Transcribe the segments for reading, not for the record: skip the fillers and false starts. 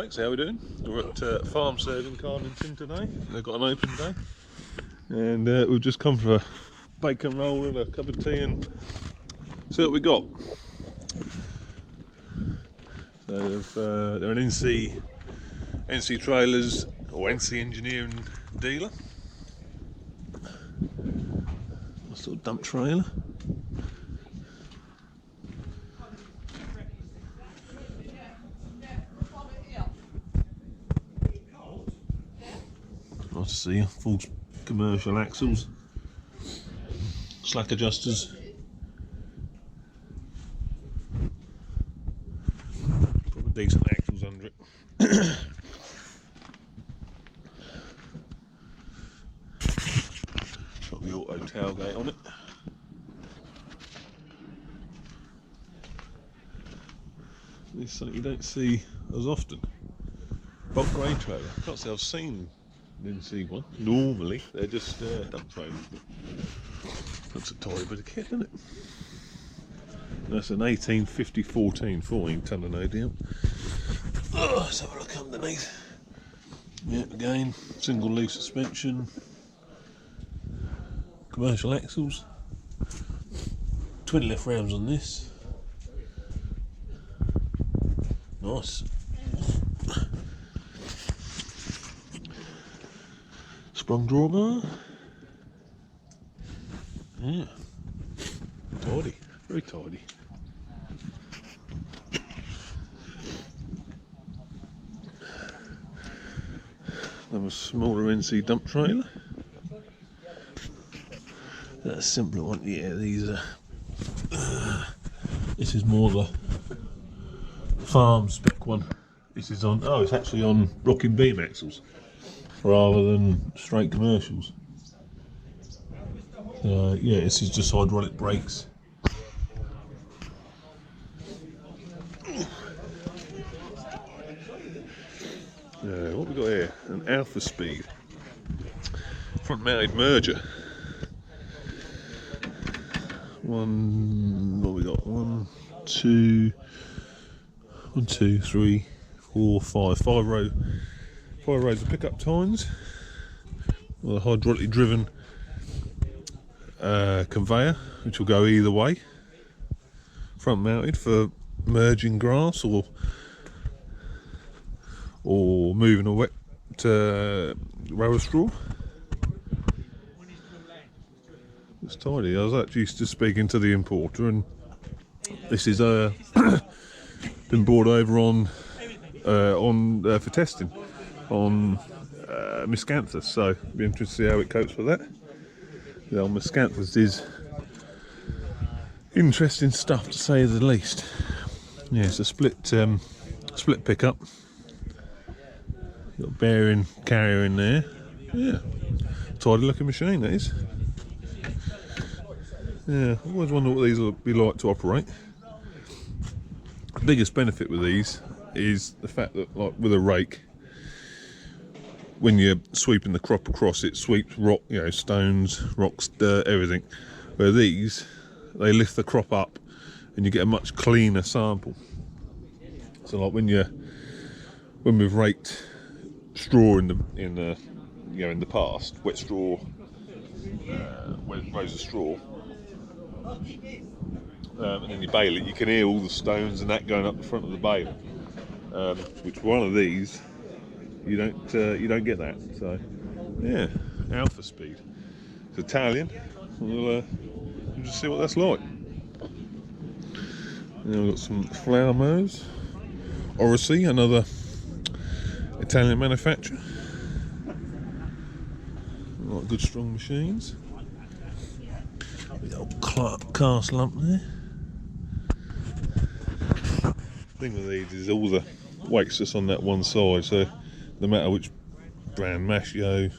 folks, how are we doing? We're at Farmserve in Carlington today. They've got an open day, and we've just come for a bacon roll and a cup of tea and see what we got. So they're an NC trailers or NC engineering dealer. A sort of dump trailer. Nice to see full commercial axles, slack adjusters, probably decent axles under it. Got the auto tailgate on it. This is something you don't see as often. Bulk grey trailer. Can't say I've seen. Didn't see one. Normally they're just dump trailers. That's a tiny bit of kit, isn't it? That's an 14 tonne no doubt. Let's have a look underneath. Yeah, again, single leaf suspension, commercial axles, twin lift rams on this. Nice. Sprung drawbar. Yeah. Tidy. Very tidy. Another smaller NC dump trailer. That's a simpler one. Yeah, these are. This is more the farm spec one. This is on. Oh, it's actually on rocking beam axles rather than straight commercials. Yeah, this is just hydraulic brakes. What we got here? An Alpha Speed front mounted merger. What we got? 1, 2, 3, 4, 5. 5 rows of pickup tines with a hydraulically driven conveyor, which will go either way. Front mounted for merging grass or moving a wet row of straw. It's tidy. I was actually just speaking to the importer, and this is been brought over on for testing on miscanthus, so be interested to see how it copes with that. The old miscanthus is interesting stuff, to say the least. Yeah, it's a split pickup. Got a bearing carrier in there. Yeah, tidy looking machine that is. Yeah, I always wonder what these will be like to operate. The biggest benefit with these is the fact that, like with a rake, when you're sweeping the crop across, it sweeps rock, stones, rocks, dirt, everything. Where these, they lift the crop up, and you get a much cleaner sample. So, like when we've raked straw in the past, wet straw, rows of straw, and then you bale it, you can hear all the stones and that going up the front of the bale. Which one of these you don't get that. So yeah, Alpha Speed. It's Italian. We'll just see what that's like. Then we've got some flower mowers. Orosy, another Italian manufacturer. A lot of good strong machines. The old cast lump there. The thing with these is all the weight's just on that one side, so no matter which brand, Mashio,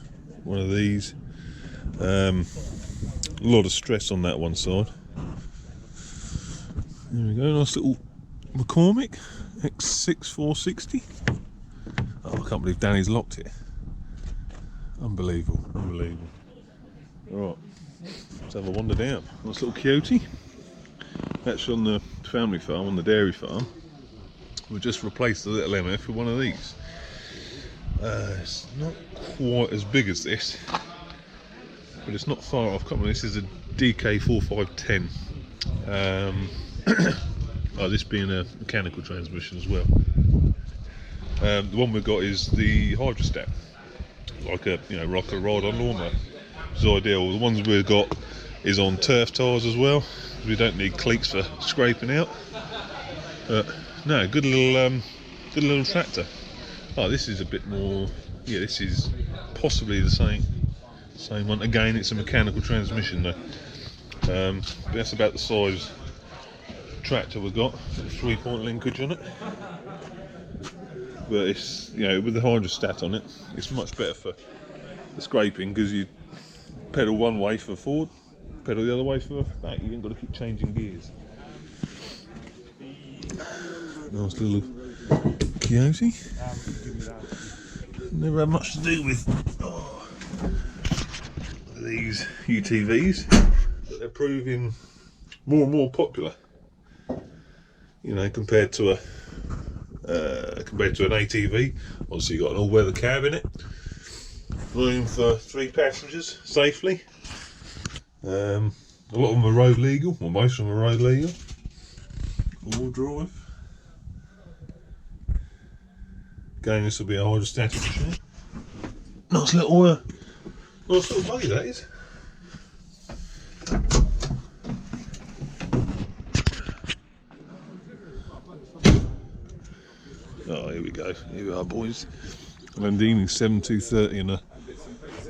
one of these, a lot of stress on that one side. There we go, nice little McCormick X6 460. Oh, I can't believe Danny's locked it. Unbelievable. Alright, let's have a wander down. Nice little Coyote. That's on the family farm, on the dairy farm. we'll just replace the little MF with one of these. It's not quite as big as this, but it's not far off. Come on, this is a DK4510. Oh, this being a mechanical transmission as well. The one we've got is the hydrostat, like a ride-on lawnmower. It's ideal. The ones we've got is on turf tyres as well. We don't need cleats for scraping out. But no, good little tractor. Oh, this is a bit more. Yeah, this is possibly the same one. Again, it's a mechanical transmission though. But that's about the size tractor we've got. 3-point linkage on it. But it's, with the hydrostat on it, it's much better for the scraping, because you pedal one way for forward, pedal the other way for back. You ain't got to keep changing gears. Nice little Coyote. Never had much to do with these UTVs, but they're proving more and more popular. Compared to an ATV. Obviously, you've got an all-weather cab in it, room for 3 passengers safely. A lot of them are road legal, well, most of them are road legal. All-wheel drive. Again, this will be a hydrostatic machine. Nice little buggy that is. Oh, here we go. Here we are, boys. Landini 7230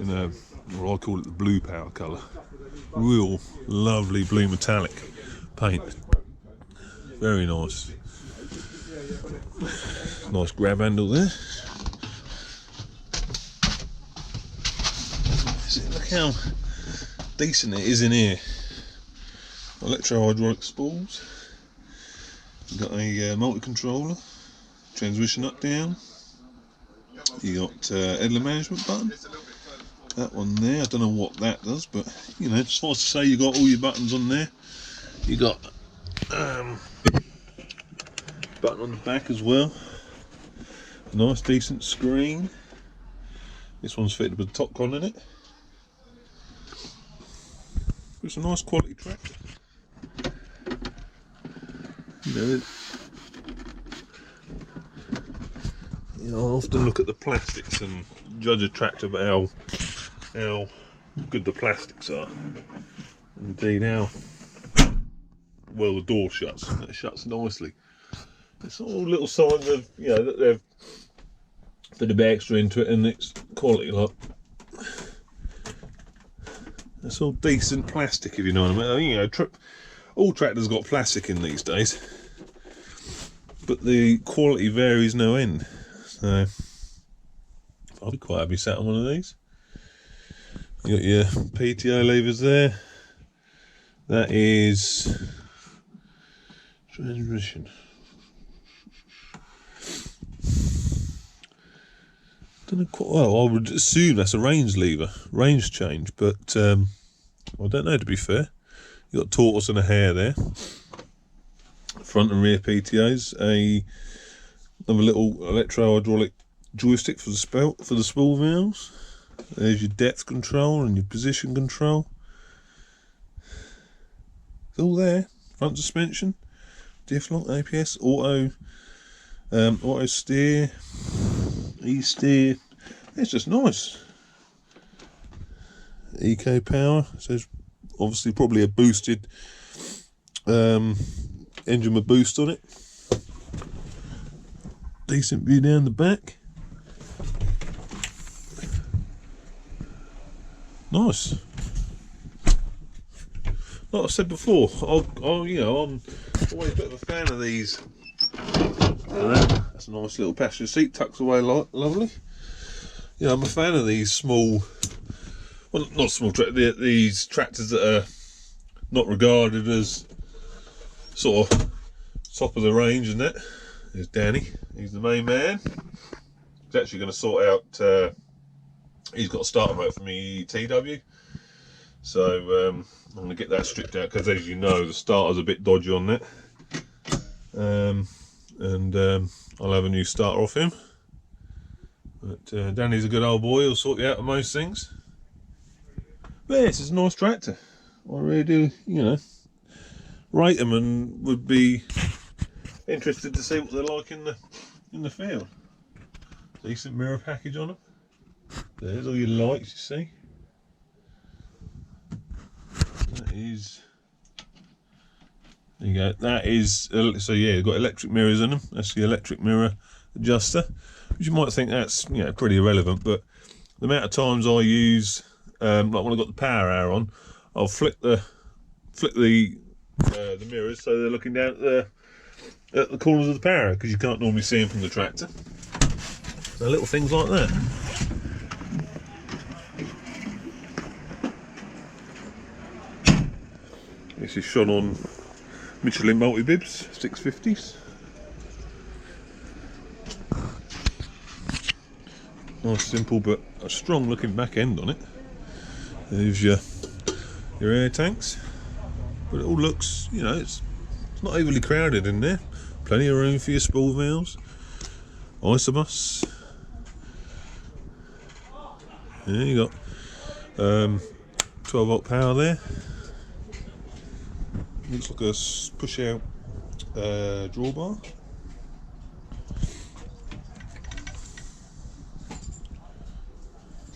in a what I call it the blue power colour. Real lovely blue metallic paint. Very nice. Nice grab handle there. Look how decent it is in here. Electro-hydraulic spools. You've got a multi-controller. Transmission up down. You got headland management button. That one there, I don't know what that does, but suffice to say you got all your buttons on there. You got button on the back as well. A nice decent screen. This one's fitted with a top con in it. It's a nice quality tractor. I often look at the plastics and judge a tractor by how good the plastics are. Indeed, how well the door shuts. It shuts nicely. It's all little signs of that they've put a bit extra into it, and it's quality. Like it's all decent plastic, if you know what I mean. All tractors got plastic in these days, but the quality varies no end. So I'll be quite happy sat on one of these. You got your PTO levers there. That is transmission. Don't know quite well. I would assume that's a range lever, range change, but I don't know, to be fair. You got a tortoise and a hare there. Front and rear PTOs. Another little electro-hydraulic joystick for the spool valves. There's your depth control and your position control. It's all there. Front suspension, diff lock, APS, auto steer, e-steer. It's just nice. Eco power. So it's obviously probably a boosted engine with boost on it. Decent view down the back. Nice. Like I said before, I'm always a bit of a fan of these. That's a nice little passenger seat, tucks away lovely. I'm a fan of these small, well, not small tractors, these tractors that are not regarded as sort of top of the range, and that. There's Danny, he's the main man. He's actually going to sort out, he's got a starter motor for me TW. So I'm going to get that stripped out, because as you know, the starter's a bit dodgy on that. and I'll have a new starter off him. But Danny's a good old boy, he'll sort you out with most things. But yes, it's a nice tractor. I really do, rate them, and would be interested to see what they're like in the field. Decent mirror package on them. There's all your lights, you see. That is. There you go. That is. So yeah, you've got electric mirrors in them. That's the electric mirror adjuster. Which you might think that's pretty irrelevant, but the amount of times I use, like when I've got the power hour on, I'll flick the mirrors so they're looking down at the corners of the power hour, because you can't normally see them from the tractor. So little things like that. This is shot on Michelin multi-bibs 650s. Nice, simple, but a strong looking back end on it. There's your air tanks, but it all looks, it's not overly crowded in there. Plenty of room for your spool valves, isobus. Yeah, you got 12 volt power there. Looks like a push out drawbar.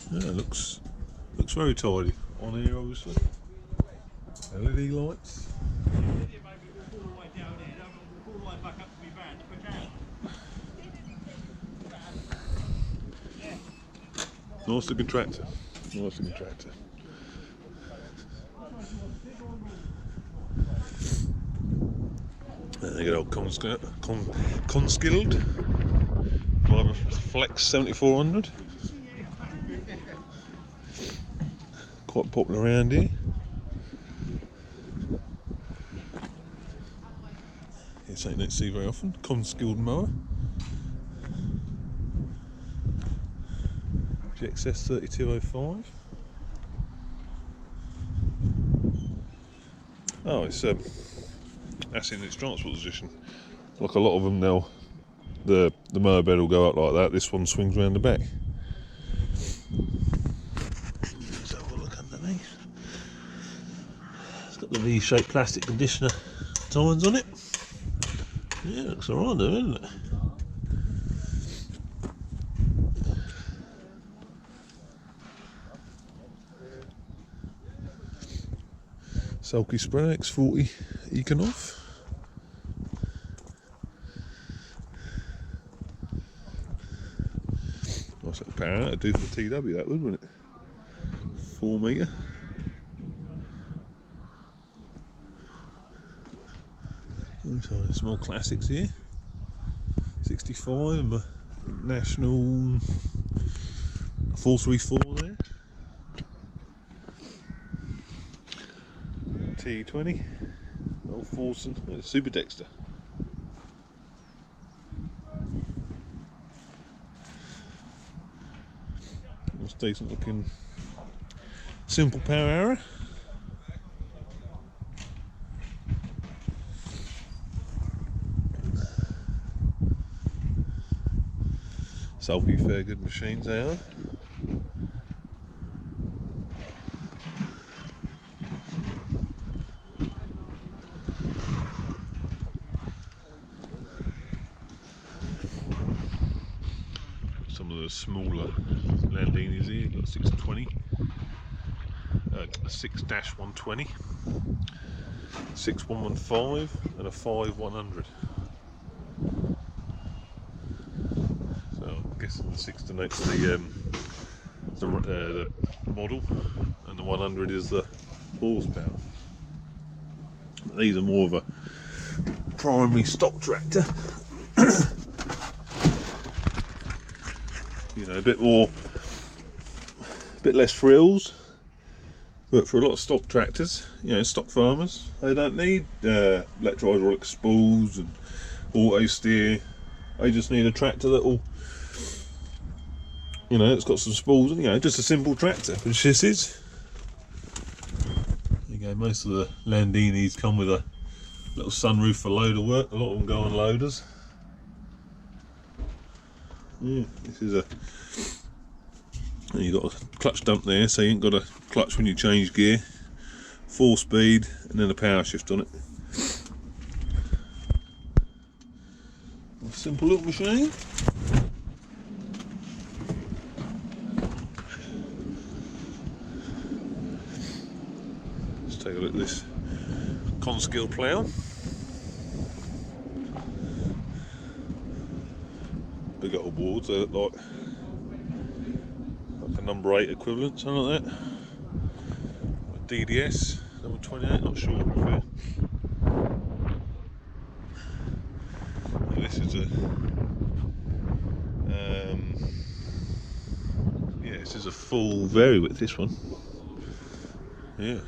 Yeah, it looks very tidy on here, obviously. LED lights. Nice looking tractor. Nice looking tractor. There you go, Conskilled Flex 7400. Quite popular around here. It's something you don't see very often. Conskilled mower. GXS 3205. Oh, it's that's in its transport position. Like a lot of them now, the mower bed will go up like that. This one swings around the back. Let's have a look underneath. It's got the V-shaped plastic conditioner tines on it. Yeah, it looks alright though, isn't it? Sulky spray X40 Econov. Nice little power out to do for the TW, that would, wouldn't it? 4 metre. So small classics here. 65 and a National 434 there. T20, old Forson, Super Dexter. It's decent looking, simple power hour. Sulky, fair good machines they are. Some of the smaller Landinis here, you've got a 620, a 6-120, 6115 and a 5100. So I'm guessing the 6 denotes the model, and the 100 is the horsepower. These are more of a primary stock tractor. A bit less frills, but for a lot of stock tractors, stock farmers, they don't need electro hydraulic spools and auto steer. They just need a tractor that will, it's got some spools and just a simple tractor, which this is. There you go. Most of the Landinis come with a little sunroof for loader work. A lot of them go on loaders. Yeah, this is a. You got a clutch dump there, so you ain't got a clutch when you change gear. 4-speed, and then a power shift on it. A simple little machine. Let's take a look at this Conskill plough. Big old boards, they look like a number 8 equivalent, something like that. A DDS, number 28, not sure. This is a yeah, this is a full vary width, this one. Yeah.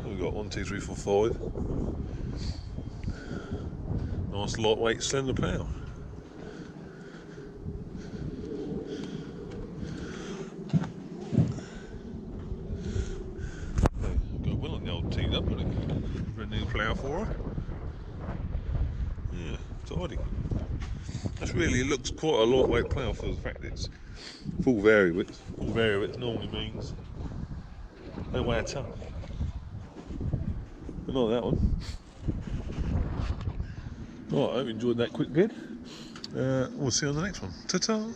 We've got 1, 2, 3, 4, 5. Nice lightweight slender plough. Got Will on the old teed up, but a brand new plough for her. Yeah, tidy. That's really, it looks quite a lightweight plough for the fact that it's full vary width. Full vary width normally means they weigh a ton. But not that one. Right, I hope you enjoyed that quick vid. We'll see you on the next one. Ta-ta!